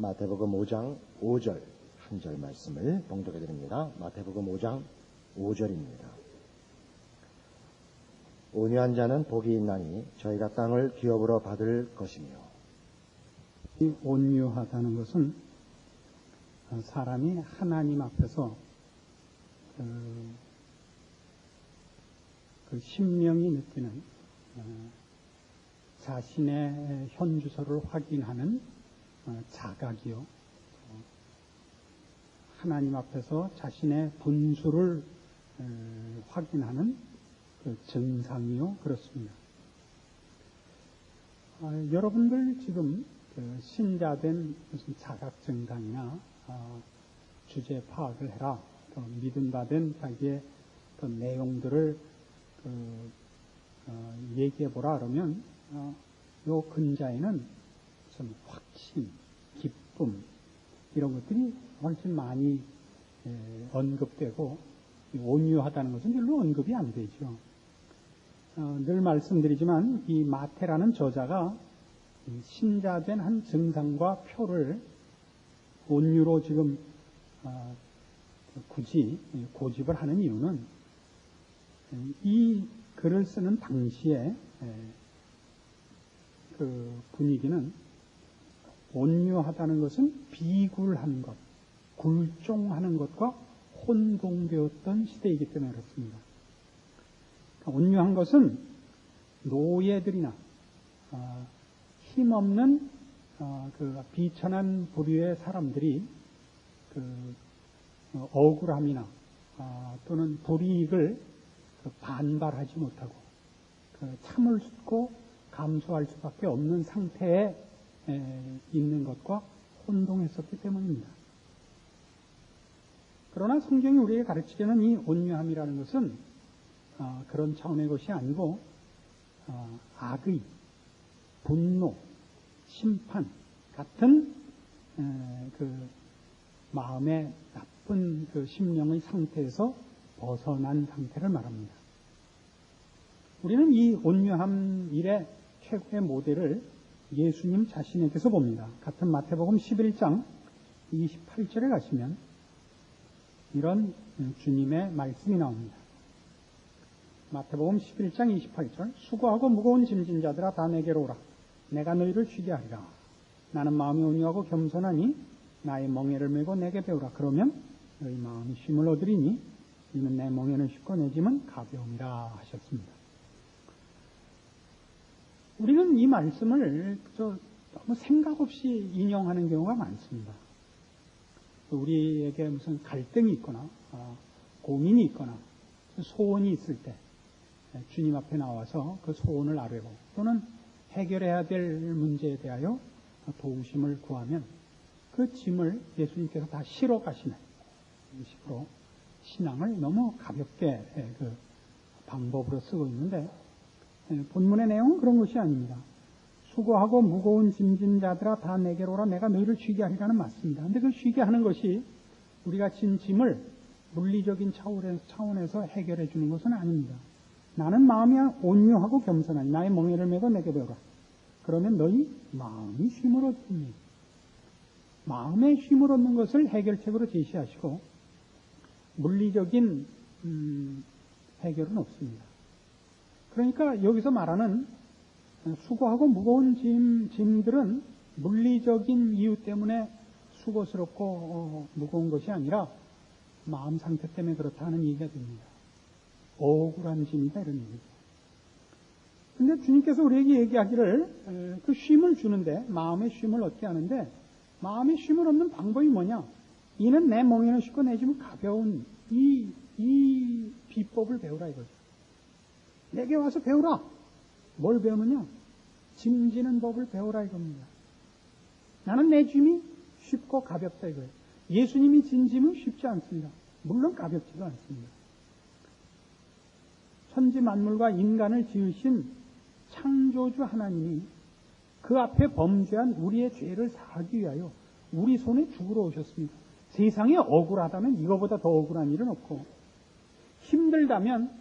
마태복음 5장 5절 한 절 말씀을 봉독해 드립니다. 마태복음 5장 5절입니다. 온유한 자는 복이 있나니 저희가 땅을 기업으로 받을 것이며. 이 온유하다는 것은 사람이 하나님 앞에서 그 심령이 느끼는 자신의 현주소를 확인하는 자각이요, 하나님 앞에서 자신의 분수를 확인하는 그 증상이요, 그렇습니다. 여러분들 지금 신자된 무슨 자각 증상이나 주제 파악을 해라, 또 믿음받은 자기의 내용들을 얘기해보라 그러면 요 근자에는 무슨 확신, 기쁨 이런 것들이 훨씬 많이 언급되고, 온유하다는 것은 별로 언급이 안 되죠. 늘 말씀드리지만 이 마태라는 저자가 신자된 한 증상과 표를 온유로 지금 굳이 고집을 하는 이유는, 이 글을 쓰는 당시에 그 분위기는 온유하다는 것은 비굴한 것, 굴종하는 것과 혼동되었던 시대이기 때문에 그렇습니다. 온유한 것은 노예들이나 힘없는 그 비천한 부류의 사람들이 그 억울함이나 또는 불이익을 반발하지 못하고 참을 수고 감수할 수밖에 없는 상태에 있는 것과 혼동했었기 때문입니다. 그러나 성경이 우리에게 가르치려는 이 온유함이라는 것은 그런 차원의 것이 아니고 악의, 분노, 심판 같은 그 마음의 나쁜 그 심령의 상태에서 벗어난 상태를 말합니다. 우리는 이 온유함 일의 최고의 모델을 예수님 자신에게서 봅니다. 같은 마태복음 11장 28절에 가시면 이런 주님의 말씀이 나옵니다. 마태복음 11장 28절, 수고하고 무거운 짐진 자들아 다 내게로 오라. 내가 너희를 쉬게 하리라. 나는 마음이 온유하고 겸손하니 나의 멍에를 메고 내게 배우라. 그러면 너희 마음이 쉼을 얻으리니 이는 내 멍에는 쉽고 내 짐은 가벼움이라 하셨습니다. 우리는 이 말씀을 너무 생각 없이 인용하는 경우가 많습니다. 우리에게 무슨 갈등이 있거나 고민이 있거나 소원이 있을 때 주님 앞에 나와서 그 소원을 아뢰고 또는 해결해야 될 문제에 대하여 도우심을 구하면 그 짐을 예수님께서 다 실어 가시는 식으로 신앙을 너무 가볍게 그 방법으로 쓰고 있는데, 본문의 내용은 그런 것이 아닙니다. 수고하고 무거운 짐진 자들아 다 내게로 오라. 내가 너희를 쉬게 하리라는 맞습니다. 그런데 그 쉬게 하는 것이 우리가 진 짐을 물리적인 차원에서 해결해 주는 것은 아닙니다. 나는 마음이 온유하고 겸손하니 나의 멍에를 메고 내게 배우라. 그러면 너희 마음이 쉼을 얻으니, 마음의 쉼을 얻는 것을 해결책으로 제시하시고 물리적인 해결은 없습니다. 그러니까 여기서 말하는 수고하고 무거운 짐들은 물리적인 이유 때문에 수고스럽고 무거운 것이 아니라 마음 상태 때문에 그렇다는 얘기가 됩니다. 억울한 짐이다, 이런 얘기죠. 근데 주님께서 우리에게 얘기하기를 그 쉼을 주는데, 마음의 쉼을 얻게 하는데, 마음의 쉼을 얻는 방법이 뭐냐? 이는 내 멍에는 쉽고 내 짐은 가벼운 이 비법을 배우라 이거죠. 내게 와서 배우라. 뭘 배우느냐? 짐지는 법을 배우라 이겁니다. 나는 내 짐이 쉽고 가볍다 이거예요. 예수님이 진 짐은 쉽지 않습니다. 물론 가볍지도 않습니다. 천지 만물과 인간을 지으신 창조주 하나님이 그 앞에 범죄한 우리의 죄를 사하기 위하여 우리 손에 죽으러 오셨습니다. 세상에 억울하다면 이거보다 더 억울한 일은 없고, 힘들다면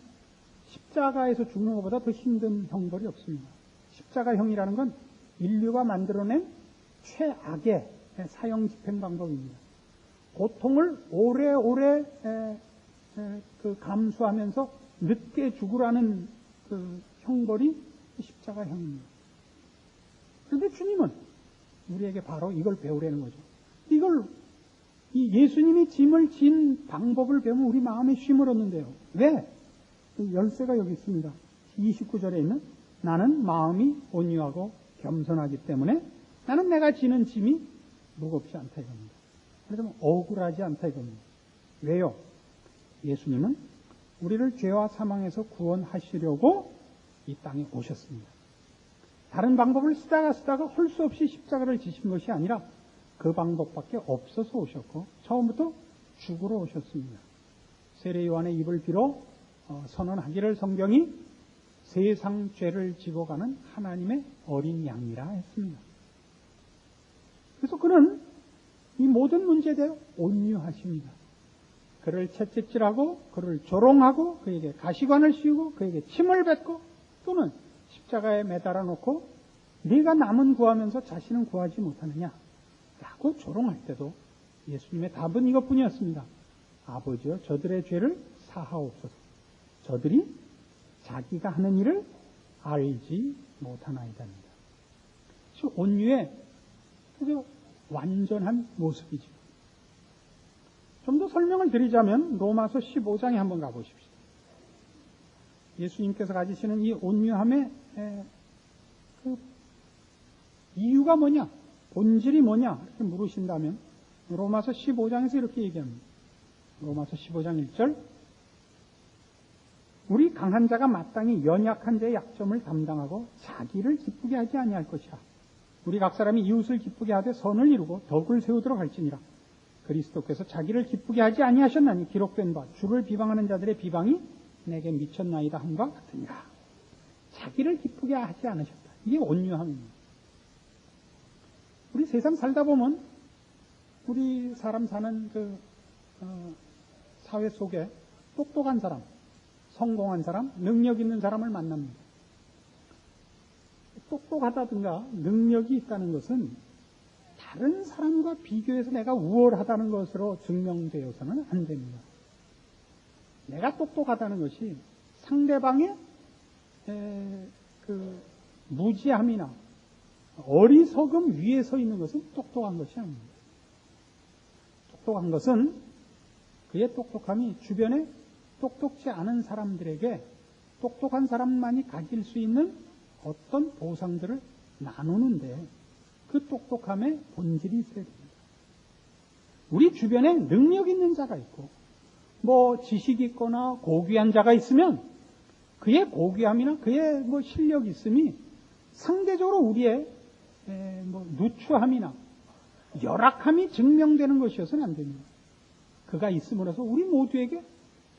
십자가에서 죽는 것보다 더 힘든 형벌이 없습니다. 십자가형이라는 건 인류가 만들어낸 최악의 사형 집행 방법입니다. 고통을 오래오래 감수하면서 늦게 죽으라는 그 형벌이 십자가형입니다. 그런데 주님은 우리에게 바로 이걸 배우라는 거죠. 이 예수님이 짐을 진 방법을 배우면 우리 마음에 쉼을 얻는데요. 왜? 열쇠가 여기 있습니다. 29절에 있는 나는 마음이 온유하고 겸손하기 때문에 나는 내가 지는 짐이 무겁지 않다 이겁니다. 그래서 억울하지 않다 이겁니다. 왜요? 예수님은 우리를 죄와 사망에서 구원하시려고 이 땅에 오셨습니다. 다른 방법을 쓰다가 할 수 없이 십자가를 지신 것이 아니라 그 방법밖에 없어서 오셨고 처음부터 죽으러 오셨습니다. 세례 요한의 입을 빌어 선언하기를 성경이 세상 죄를 지고 가는 하나님의 어린 양이라 했습니다. 그래서 그는 이 모든 문제에 대해 온유하십니다. 그를 채찍질하고 그를 조롱하고 그에게 가시관을 씌우고 그에게 침을 뱉고 또는 십자가에 매달아 놓고 네가 남은 구하면서 자신은 구하지 못하느냐 라고 조롱할 때도 예수님의 답은 이것뿐이었습니다. 아버지여 저들의 죄를 사하옵소서. 저들이 자기가 하는 일을 알지 못하나이다입니다. 온유의 아주 완전한 모습이죠. 좀 더 설명을 드리자면 로마서 15장에 한번 가보십시오. 예수님께서 가지시는 이 온유함의 그 이유가 뭐냐, 본질이 뭐냐 이렇게 물으신다면 로마서 15장에서 이렇게 얘기합니다. 로마서 15장 1절 우리 강한 자가 마땅히 연약한 자의 약점을 담당하고 자기를 기쁘게 하지 아니할 것이라. 우리 각 사람이 이웃을 기쁘게 하되 선을 이루고 덕을 세우도록 할지니라. 그리스도께서 자기를 기쁘게 하지 아니하셨나니 기록된 바 주를 비방하는 자들의 비방이 내게 미쳤나이다 함과 같으니라. 자기를 기쁘게 하지 않으셨다. 이게 온유함입니다. 우리 세상 살다 보면 우리 사람 사는 사회 속에 똑똑한 사람, 성공한 사람, 능력 있는 사람을 만납니다. 똑똑하다든가 능력이 있다는 것은 다른 사람과 비교해서 내가 우월하다는 것으로 증명되어서는 안 됩니다. 내가 똑똑하다는 것이 상대방의 무지함이나 어리석음 위에 서 있는 것은 똑똑한 것이 아닙니다. 똑똑한 것은 그의 똑똑함이 주변에 똑똑지 않은 사람들에게 똑똑한 사람만이 가질 수 있는 어떤 보상들을 나누는데 그 똑똑함의 본질이 있어야 됩니다. 우리 주변에 능력 있는 자가 있고 지식이 있거나 고귀한 자가 있으면 그의 고귀함이나 그의 실력이 있음이 상대적으로 우리의 누추함이나 열악함이 증명되는 것이어서는 안 됩니다. 그가 있음으로써 우리 모두에게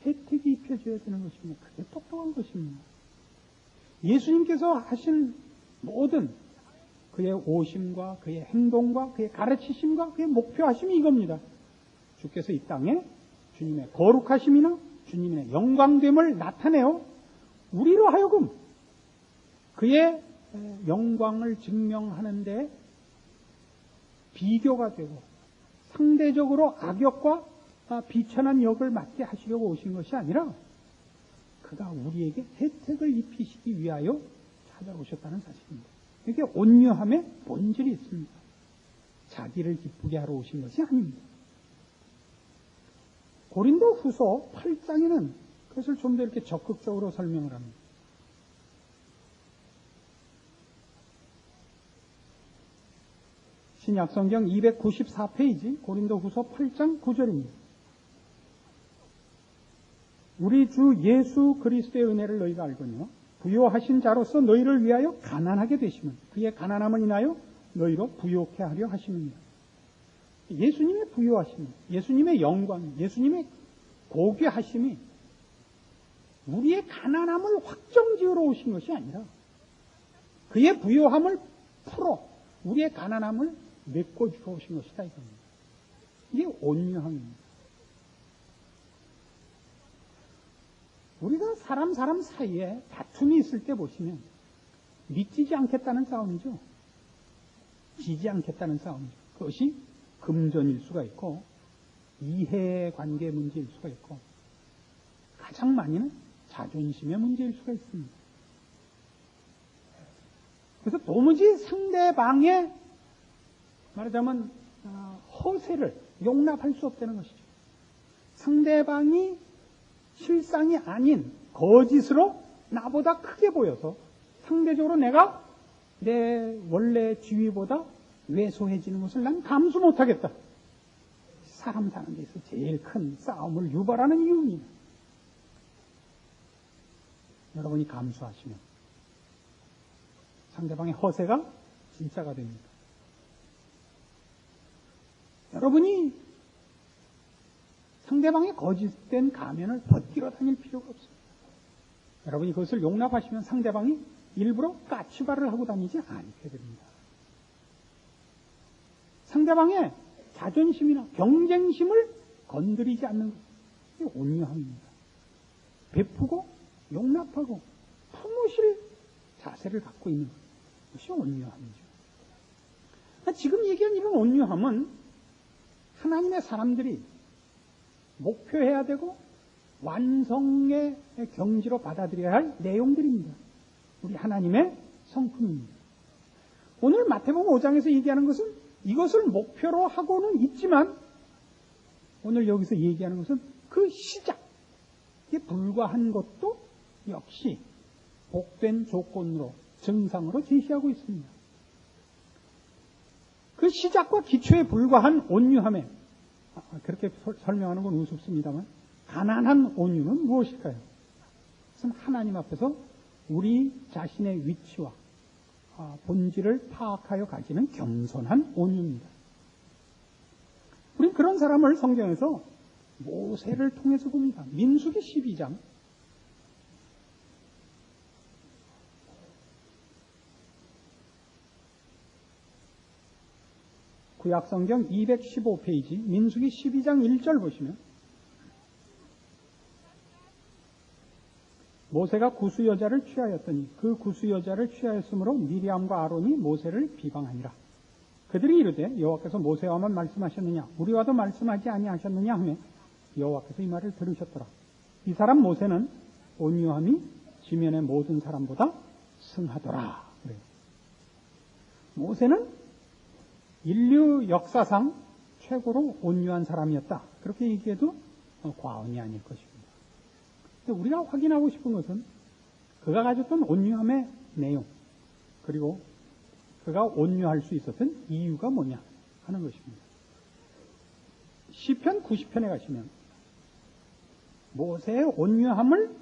혜택이 입혀져야 되는 것입니다. 그게 똑똑한 것입니다. 예수님께서 하신 모든 그의 오심과 그의 행동과 그의 가르치심과 그의 목표하심이 이겁니다. 주께서 이 땅에 주님의 거룩하심이나 주님의 영광됨을 나타내어 우리로 하여금 그의 영광을 증명하는 데 비교가 되고 상대적으로 악역과 비천한 역을 맡게 하시려고 오신 것이 아니라 그가 우리에게 혜택을 입히시기 위하여 찾아오셨다는 사실입니다. 이게 온유함의 본질이 있습니다. 자기를 기쁘게 하러 오신 것이 아닙니다. 고린도 후서 8장에는 그것을 좀 더 이렇게 적극적으로 설명을 합니다. 신약성경 294페이지 고린도 후서 8장 9절입니다. 우리 주 예수 그리스도의 은혜를 너희가 알거니와 부요하신 자로서 너희를 위하여 가난하게 되시면 그의 가난함을 인하여 너희로 부요케 하려 하심입니다. 예수님의 부요하심, 예수님의 영광, 예수님의 고귀하심이 우리의 가난함을 확정지으러 오신 것이 아니라 그의 부요함을 풀어 우리의 가난함을 메꿔주러 오신 것이다 이겁니다. 이게 온유함입니다. 우리가 사람 사이에 다툼이 있을 때 보시면 믿지지 않겠다는 싸움이죠. 지지 않겠다는 싸움이죠. 그것이 금전일 수가 있고 이해관계 문제일 수가 있고 가장 많이는 자존심의 문제일 수가 있습니다. 그래서 도무지 상대방의 말하자면 허세를 용납할 수 없다는 것이죠. 상대방이 실상이 아닌 거짓으로 나보다 크게 보여서 상대적으로 내가 내 원래 지위보다 왜소해지는 것을 난 감수 못하겠다. 사람 사는 데서 제일 큰 싸움을 유발하는 이유입니다. 여러분이 감수하시면 상대방의 허세가 진짜가 됩니다. 여러분이 상대방의 거짓된 가면을 벗기러 다닐 필요가 없습니다. 여러분이 그것을 용납하시면 상대방이 일부러 까치발을 하고 다니지 않게 됩니다. 상대방의 자존심이나 경쟁심을 건드리지 않는 것이 온유함입니다. 베푸고 용납하고 품으실 자세를 갖고 있는 것이 온유함이죠. 지금 얘기한 이런 온유함은 하나님의 사람들이 목표해야 되고 완성의 경지로 받아들여야 할 내용들입니다. 우리 하나님의 성품입니다. 오늘 마태복음 5장에서 얘기하는 것은 이것을 목표로 하고는 있지만 오늘 여기서 얘기하는 것은 그 시작에 불과한 것도 역시 복된 조건으로 증상으로 제시하고 있습니다. 그 시작과 기초에 불과한 온유함에 그렇게 설명하는 건 우습습니다만 가난한 온유는 무엇일까요? 그것은 하나님 앞에서 우리 자신의 위치와 본질을 파악하여 가지는 겸손한 온유입니다. 우리는 그런 사람을 성경에서 모세를 통해서 봅니다. 민수기 12장 구약성경 215페이지 민수기 12장 1절 보시면 모세가 구수 여자를 취하였더니 그 구수 여자를 취하였으므로 미리암과 아론이 모세를 비방하니라. 그들이 이르되 여호와께서 모세와만 말씀하셨느냐 우리와도 말씀하지 아니하셨느냐 하며 여호와께서 이 말을 들으셨더라. 이 사람 모세는 온유함이 지면의 모든 사람보다 승하더라. 그래요. 모세는 인류 역사상 최고로 온유한 사람이었다. 그렇게 얘기해도 과언이 아닐 것입니다. 우리가 확인하고 싶은 것은 그가 가졌던 온유함의 내용 그리고 그가 온유할 수 있었던 이유가 뭐냐 하는 것입니다. 시편 90편에 가시면 모세의 온유함을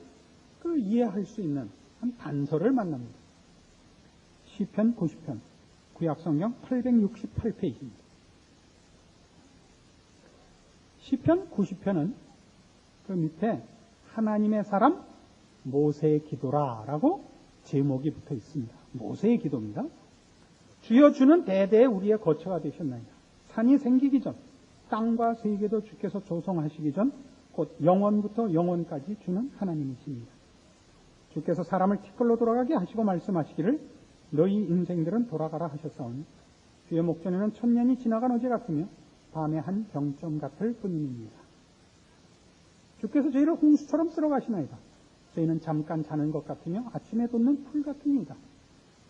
이해할 수 있는 한 단서를 만납니다. 시편 90편 구약성경 868페이지입니다. 시편 90편은 그 밑에 하나님의 사람 모세의 기도라라고 제목이 붙어 있습니다. 모세의 기도입니다. 주여 주는 대대에 우리의 거처가 되셨나이다. 산이 생기기 전 땅과 세계도 주께서 조성하시기 전 곧 영원부터 영원까지 주는 하나님이십니다. 주께서 사람을 티끌로 돌아가게 하시고 말씀하시기를 너희 인생들은 돌아가라 하셨사오니 주의 목전에는 천년이 지나간 어제 같으며 밤의 한 병점 같을 뿐입니다. 주께서 저희를 홍수처럼 쓸어가시나이다. 저희는 잠깐 자는 것 같으며 아침에 돋는 풀 같으니이다.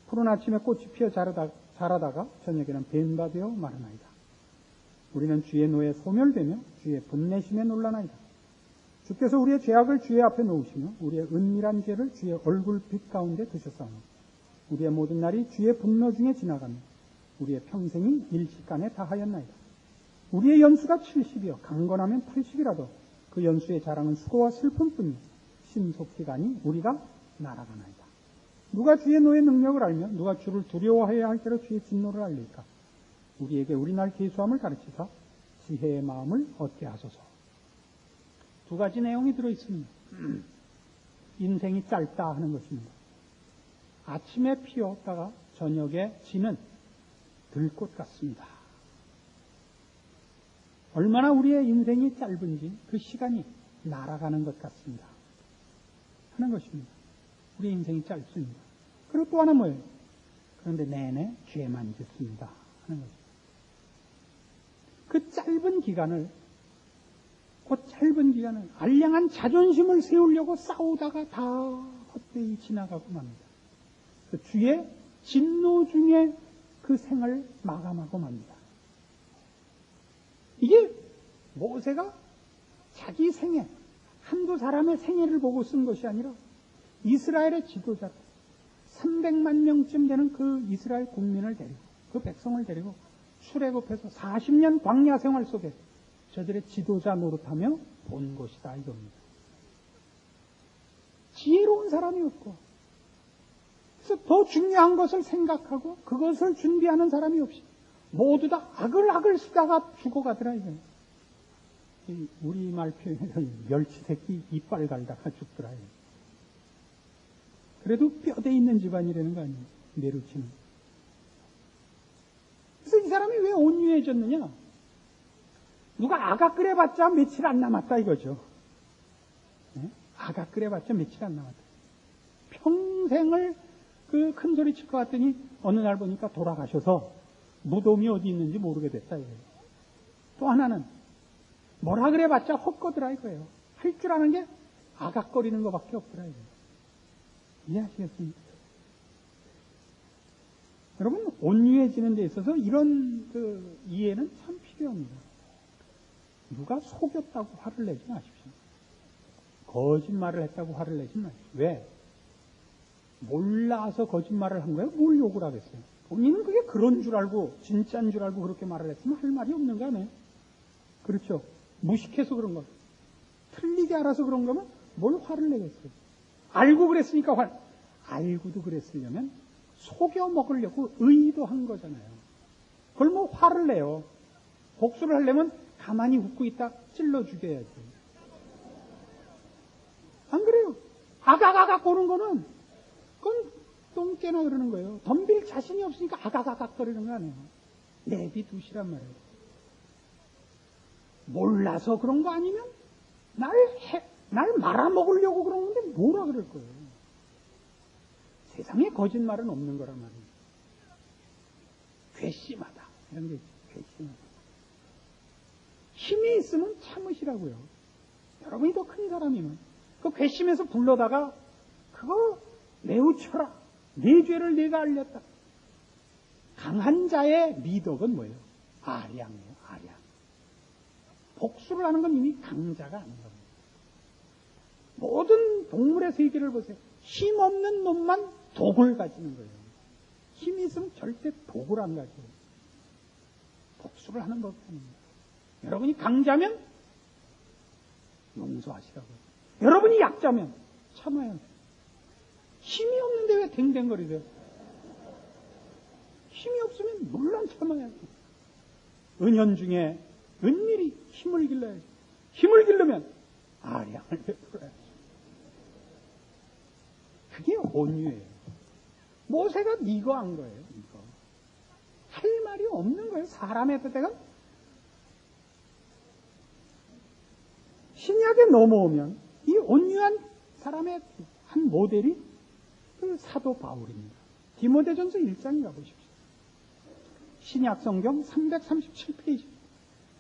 푸른 아침에 꽃이 피어 자라다가 저녁에는 벤바 되어 마르나이다. 우리는 주의 노에 소멸되며 주의 분내심에 놀라나이다. 주께서 우리의 죄악을 주의 앞에 놓으시며 우리의 은밀한 죄를 주의 얼굴빛 가운데 두셨사오니 우리의 모든 날이 주의 분노 중에 지나가며 우리의 평생이 일시간에 다하였나이다. 우리의 연수가 70이요 강건하면 80이라도 그 연수의 자랑은 수고와 슬픔뿐이요 신속히 가니 우리가 날아가나이다. 누가 주의 노의 능력을 알며 누가 주를 두려워해야 할 때로 주의 진노를 알릴까? 우리에게 우리날 계수함을 가르치사 지혜의 마음을 얻게 하소서. 두 가지 내용이 들어있습니다. 인생이 짧다 하는 것입니다. 아침에 피었다가 저녁에 지는 들꽃 같습니다. 얼마나 우리의 인생이 짧은지 그 시간이 날아가는 것 같습니다. 하는 것입니다. 우리의 인생이 짧습니다. 그리고 또 하나 뭐예요? 그런데 내내 죄만 짓습니다. 하는 것입니다. 그 짧은 기간을 알량한 자존심을 세우려고 싸우다가 다 헛되이 지나가고 맙니다. 그 주의 진노 중에 그 생을 마감하고 맙니다. 이게 모세가 자기 생애, 한두 사람의 생애를 보고 쓴 것이 아니라 이스라엘의 지도자 300만 명쯤 되는 그 이스라엘 국민을 데리고, 그 백성을 데리고 출애굽해서 40년 광야 생활 속에 저들의 지도자 노릇하며 본 것이다 이겁니다. 지혜로운 사람이 없고, 그래서 더 중요한 것을 생각하고 그것을 준비하는 사람이 없이 모두 다 아글아글 쓰다가 죽어가더라 이거예요. 우리말 표현으로 멸치 새끼 이빨 갈다가 죽더라. 그래도 뼈대 있는 집안이라는 거 아니에요. 내루치는. 그래서 이 사람이 왜 온유해졌느냐? 누가 아가 끓여봤자 며칠 안 남았다 이거죠. 네? 아가 끓여봤자 며칠 안 남았다. 평생을 그 큰 소리 칠 것 같더니 어느 날 보니까 돌아가셔서 무덤이 어디 있는지 모르게 됐다 이거예요. 또 하나는 뭐라 그래봤자 헛거더라 이거예요. 할 줄 아는 게 아각거리는 것밖에 없더라 이거예요. 이해하시겠습니까? 여러분, 온유해지는 데 있어서 이런 그 이해는 참 필요합니다. 누가 속였다고 화를 내지 마십시오. 거짓말을 했다고 화를 내지 마십시오. 왜? 몰라서 거짓말을 한 거예요? 뭘 욕을 하겠어요? 본인은 그게 그런 줄 알고 진짜인 줄 알고 그렇게 말을 했으면 할 말이 없는 거 아니에요? 그렇죠? 무식해서 그런 거, 틀리게 알아서 그런 거면 뭘 화를 내겠어요? 알고 그랬으니까 알고도 그랬으려면 속여 먹으려고 의도한 거잖아요. 그걸 뭐 화를 내요. 복수를 하려면 가만히 웃고 있다 찔러 죽여야지. 안 그래요? 아가가가 거는 거는 그건 똥개나 그러는 거예요. 덤빌 자신이 없으니까 아가가가 거리는 거 아니에요. 내비두시란 말이에요. 몰라서 그런 거 아니면 날 말아먹으려고 그런 건데 뭐라 그럴 거예요. 세상에 거짓말은 없는 거란 말이에요. 괘씸하다 이런 게 있죠. 괘씸하다. 힘이 있으면 참으시라고요. 여러분이 더 큰 사람이면 그 괘씸해서 불러다가 그거 매우 쳐라. 내 죄를 내가 알렸다. 강한 자의 미덕은 뭐예요? 아량이에요. 아량. 복수를 하는 건 이미 강자가 아닌 겁니다. 모든 동물의 세계를 보세요. 힘없는 놈만 독을 가지는 거예요. 힘이 있으면 절대 독을 안 가져요. 복수를 하는 법입니다. 여러분이 강자면 용서하시라고요. 여러분이 약자면 참아야 돼요. 힘이 없는데 왜 댕댕거리세요? 힘이 없으면 물론 참아야 돼요. 은연중에 은밀히 힘을 길러야죠. 힘을 기르면 아량을 베풀어야죠. 그게 온유예요. 모세가 이거 한 거예요. 이거. 할 말이 없는 거예요. 사람의 뜻에는 신약에 넘어오면 이 온유한 사람의 한 모델이 그 사도 바울입니다. 디모데전서 1장에 가보십시오. 신약 성경 337페이지.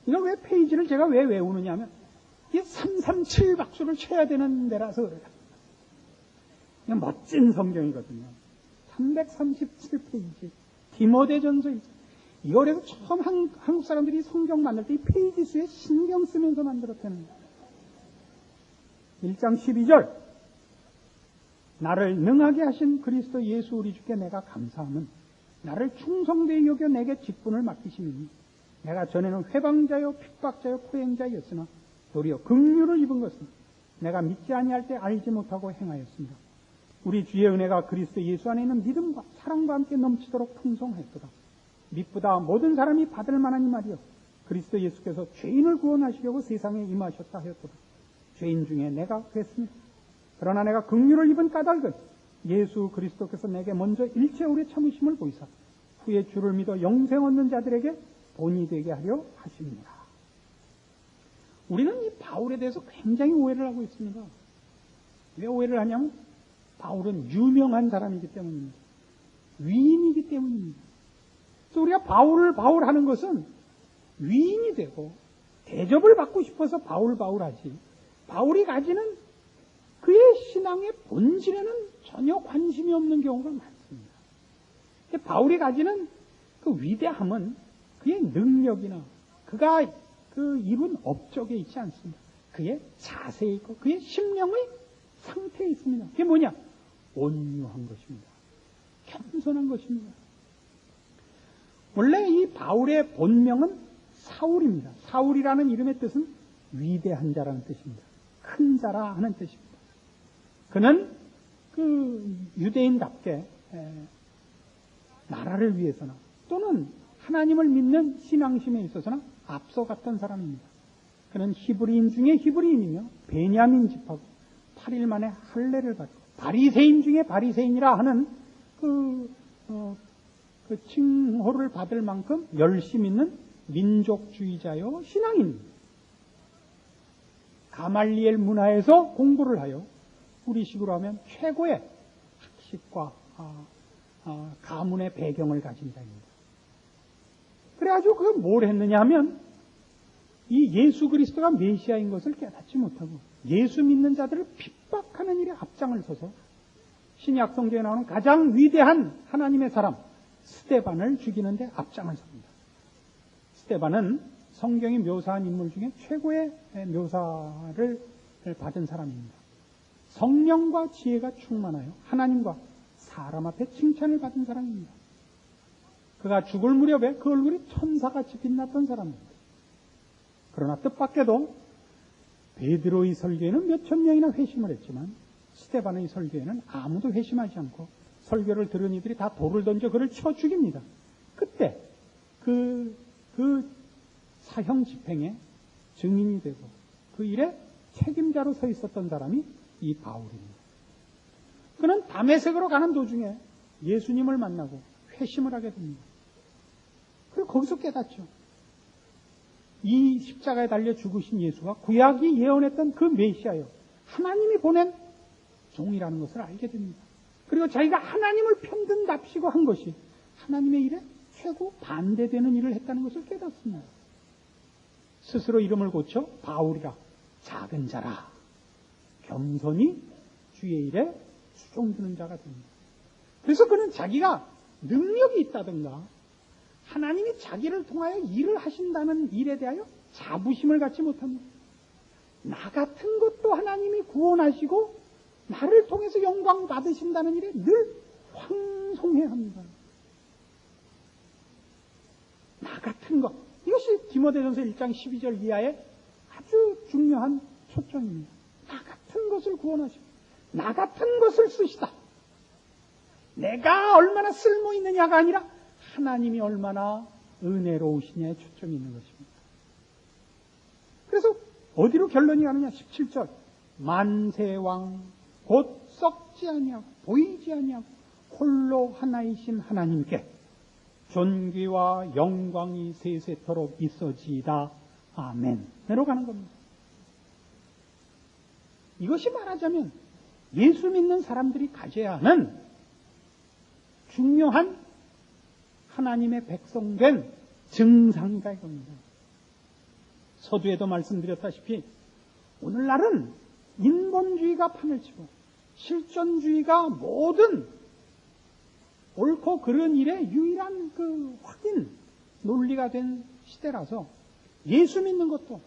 이걸 왜 페이지를 제가 왜 외우느냐 하면 이게 337 박수를 쳐야 되는 데라서 그래요. 그냥 멋진 성경이거든요. 337페이지. 디모데전서 1장. 이거래서 처음 한국 사람들이 성경 만들 때 이 페이지 수에 신경 쓰면서 만들었다는 거예요. 1장 12절. 나를 능하게 하신 그리스도 예수 우리 주께 내가 감사함은 나를 충성되이 여겨 내게 직분을 맡기심이니 내가 전에는 회방자요 핍박자요 포행자였으나 도리어 긍휼을 입은 것은 내가 믿지 아니할 때 알지 못하고 행하였습니다. 우리 주의 은혜가 그리스도 예수 안에 있는 믿음과 사랑과 함께 넘치도록 풍성했도다. 믿보다 모든 사람이 받을 만한 이 말이요 그리스도 예수께서 죄인을 구원하시려고 세상에 임하셨다 하였도다. 죄인 중에 내가 그랬습니다. 그러나 내가 긍휼을 입은 까닭은 예수 그리스도께서 내게 먼저 일체 오래 참으심을 보이사 후에 주를 믿어 영생 얻는 자들에게 본이 되게 하려 하십니다. 우리는 이 바울에 대해서 굉장히 오해를 하고 있습니다. 왜 오해를 하냐면 바울은 유명한 사람이기 때문입니다. 위인이기 때문입니다. 그래서 우리가 바울 하는 것은 위인이 되고 대접을 받고 싶어서 바울하지, 바울이 가지는 그의 신앙의 본질에는 전혀 관심이 없는 경우가 많습니다. 바울이 가지는 그 위대함은 그의 능력이나 그가 그 이룬 업적에 있지 않습니다. 그의 자세에 있고 그의 심령의 상태에 있습니다. 그게 뭐냐? 온유한 것입니다. 겸손한 것입니다. 원래 이 바울의 본명은 사울입니다. 사울이라는 이름의 뜻은 위대한 자라는 뜻입니다. 큰 자라 하는 뜻입니다. 그는 그 유대인답게 나라를 위해서나 또는 하나님을 믿는 신앙심에 있어서나 앞서갔던 사람입니다. 그는 히브리인 중에 히브리인이며 베냐민 집하고 8일 만에 할례를 받고 바리새인 중에 바리새인이라 하는 그 칭호를 받을 만큼 열심 있는 민족주의자요 신앙인입니다. 가말리엘 문화에서 공부를 하여 우리식으로 하면 최고의 학식과 가문의 배경을 가진 자입니다. 그래가지고 그가 뭘 했느냐 하면 이 예수 그리스도가 메시아인 것을 깨닫지 못하고 예수 믿는 자들을 핍박하는 일에 앞장을 서서 신약 성경에 나오는 가장 위대한 하나님의 사람 스데반을 죽이는데 앞장을 섭니다. 스데반은 성경이 묘사한 인물 중에 최고의 묘사를 받은 사람입니다. 성령과 지혜가 충만하여 하나님과 사람 앞에 칭찬을 받은 사람입니다. 그가 죽을 무렵에 그 얼굴이 천사같이 빛났던 사람입니다. 그러나 뜻밖에도 베드로의 설교에는 몇천 명이나 회심을 했지만 스데반의 설교에는 아무도 회심하지 않고 설교를 들은 이들이 다 돌을 던져 그를 쳐 죽입니다. 그때 그 사형 집행의 증인이 되고 그 일에 책임자로 서 있었던 사람이 이 바울입니다. 그는 다메섹으로 가는 도중에 예수님을 만나고 회심을 하게 됩니다. 그리고 거기서 깨닫죠. 이 십자가에 달려 죽으신 예수가 구약이 예언했던 그 메시아요, 하나님이 보낸 종이라는 것을 알게 됩니다. 그리고 자기가 하나님을 편든답시고 한 것이 하나님의 일에 최고 반대되는 일을 했다는 것을 깨닫습니다. 스스로 이름을 고쳐 바울이라 작은 자라 겸손히 주의 일에 수종드는 자가 됩니다. 그래서 그는 자기가 능력이 있다든가 하나님이 자기를 통하여 일을 하신다는 일에 대하여 자부심을 갖지 못합니다. 나 같은 것도 하나님이 구원하시고 나를 통해서 영광 받으신다는 일에 늘 황송해합니다. 나 같은 것, 이것이 디모데전서 1장 12절 이하의 아주 중요한 초점입니다. 나 같은 것을 구원하시고 나 같은 것을 쓰시다. 내가 얼마나 쓸모있느냐가 아니라 하나님이 얼마나 은혜로우시냐에 초점이 있는 것입니다. 그래서 어디로 결론이 가느냐? 17절 만세왕 곧 썩지 아니하고 보이지 아니하고 홀로 하나이신 하나님께 존귀와 영광이 세세토록 있어지이다. 아멘. 내로 가는 겁니다. 이것이 말하자면 예수 믿는 사람들이 가져야 하는 중요한 하나님의 백성된 증상이다 이겁니다. 서두에도 말씀드렸다시피 오늘날은 인본주의가 판을 치고 실존주의가 모든 옳고 그른 일의 유일한 그 확인 논리가 된 시대라서 예수 믿는 것도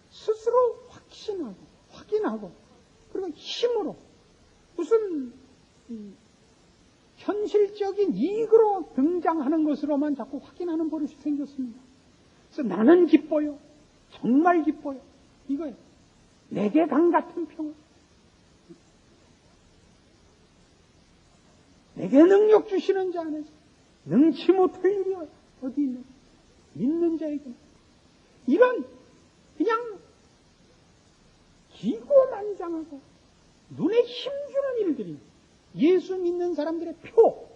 스스로 확신하고 확인하고 그리고 힘으로 무슨 현실적인 이익으로 등장하는 것으로만 자꾸 확인하는 버릇이 생겼습니다. 그래서 나는 기뻐요. 정말 기뻐요. 이거예요. 내게 강 같은 평화. 내게 능력 주시는 자 안에서 능치 못할 일이 어디 있는 믿는 자에게 이런 그냥 기고만장하고 눈에 힘주는 일들이 예수 믿는 사람들의 표,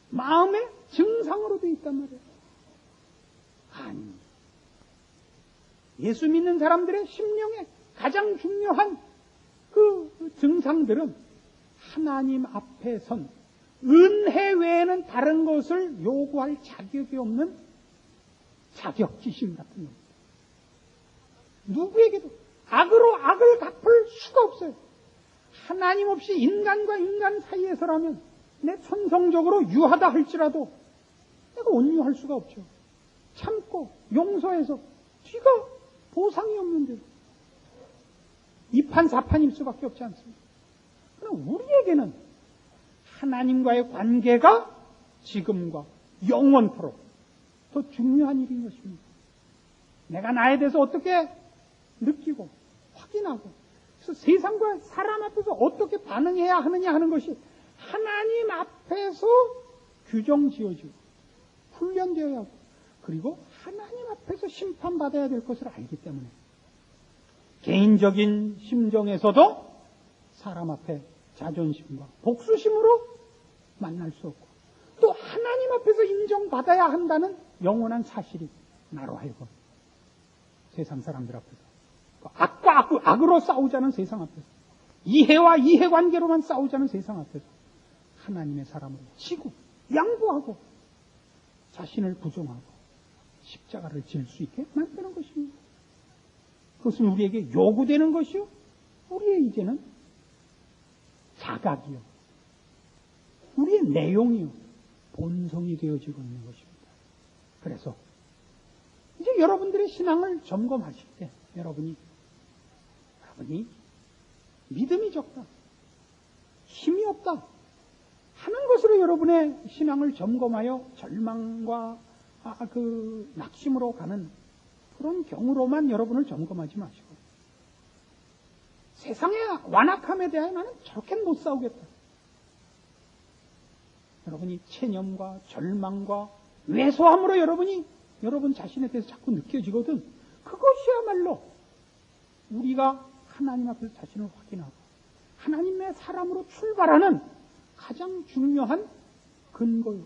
마음의 증상으로 되어 있단 말이에요. 아닙니다. 예수 믿는 사람들의 심령의 가장 중요한 그 증상들은 하나님 앞에 선 은혜 외에는 다른 것을 요구할 자격이 없는 자격지심 같은 겁니다. 누구에게도 악으로 악을 갚을 수가 없어요. 하나님 없이 인간과 인간 사이에서라면 내 천성적으로 유하다 할지라도 내가 온유할 수가 없죠. 참고 용서해서 뒤가 보상이 없는데 이판사판일 수밖에 없지 않습니까? 그럼 우리에게는 하나님과의 관계가 지금과 영원토록 더 중요한 일인 것입니다. 내가 나에 대해서 어떻게 느끼고 확인하고 그래서 세상과 사람 앞에서 어떻게 반응해야 하느냐 하는 것이 하나님 앞에서 규정 지어지고 훈련되어야 하고 그리고 하나님 앞에서 심판받아야 될 것을 알기 때문에 개인적인 심정에서도 사람 앞에 자존심과 복수심으로 만날 수 없고 또 하나님 앞에서 인정받아야 한다는 영원한 사실이 나로 하여금 세상 사람들 앞에서 악과 악으로 싸우자는 세상 앞에서 이해와 이해관계로만 싸우자는 세상 앞에서 하나님의 사람으로 지고 양보하고 자신을 부정하고 십자가를 질 수 있게 만드는 것입니다. 그것은 우리에게 요구되는 것이요 우리의 이제는 자각이요 우리의 내용이요 본성이 되어지고 있는 것입니다. 그래서 이제 여러분들의 신앙을 점검하실 때 여러분이 믿음이 적다, 힘이 없다 하는 것으로 여러분의 신앙을 점검하여 절망과 낙심으로 가는 그런 경우로만 여러분을 점검하지 마시고 세상의 완악함에 대하여 나는 저렇게는 못 싸우겠다. 여러분이 체념과 절망과 왜소함으로 여러분 자신에 대해서 자꾸 느껴지거든. 그것이야말로 우리가 하나님 앞에서 자신을 확인하고 하나님의 사람으로 출발하는 가장 중요한 근거요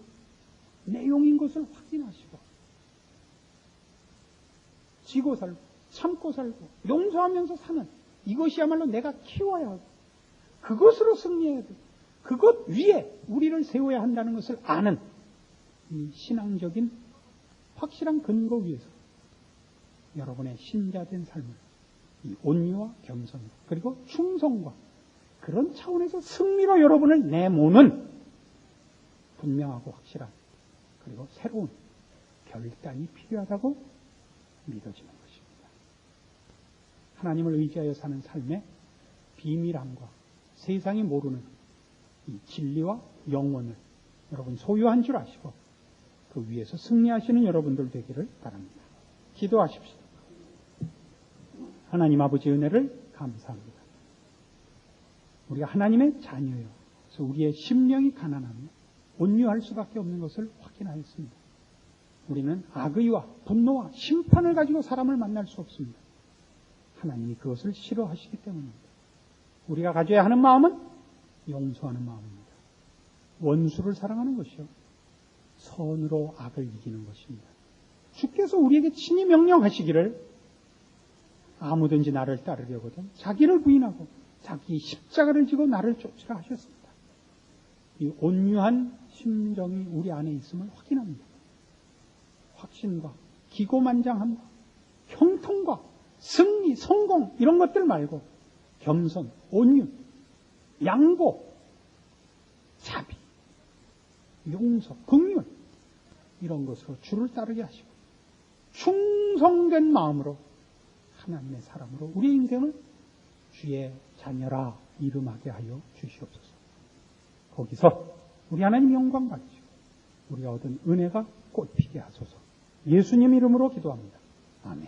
내용인 것을 확인하시고 지고 살고 참고 살고 용서하면서 사는 이것이야말로 내가 키워야 하고 그것으로 승리해야 돼. 그것 위에 우리를 세워야 한다는 것을 아는 이 신앙적인 확실한 근거 위에서 여러분의 신자된 삶을 이 온유와 겸손 그리고 충성과 그런 차원에서 승리로 여러분을 내모는 분명하고 확실한 그리고 새로운 결단이 필요하다고 믿어지는 것입니다. 하나님을 의지하여 사는 삶의 비밀함과 세상이 모르는 이 진리와 영원을 여러분 소유한 줄 아시고 그 위에서 승리하시는 여러분들 되기를 바랍니다. 기도하십시오. 하나님 아버지 은혜를 감사합니다. 우리가 하나님의 자녀요. 그래서 우리의 심령이 가난하며 온유할 수밖에 없는 것을 확인하였습니다. 우리는 악의와 분노와 심판을 가지고 사람을 만날 수 없습니다. 하나님이 그것을 싫어하시기 때문입니다. 우리가 가져야 하는 마음은 용서하는 마음입니다. 원수를 사랑하는 것이요. 선으로 악을 이기는 것입니다. 주께서 우리에게 친히 명령하시기를 아무든지 나를 따르려거든 자기를 부인하고 자기 십자가를 지고 나를 쫓으라 하셨습니다. 이 온유한 심정이 우리 안에 있음을 확인합니다. 확신과 기고만장함과 형통과 승리, 성공 이런 것들 말고 겸손, 온유, 양보, 자비, 용서, 긍휼 이런 것으로 주를 따르게 하시고 충성된 마음으로 하나님의 사람으로 우리의 인생을 주의 자녀라 이름하게 하여 주시옵소서. 거기서 우리 하나님 영광 받으시고 우리가 얻은 은혜가 꽃피게 하소서. 예수님 이름으로 기도합니다. 아멘.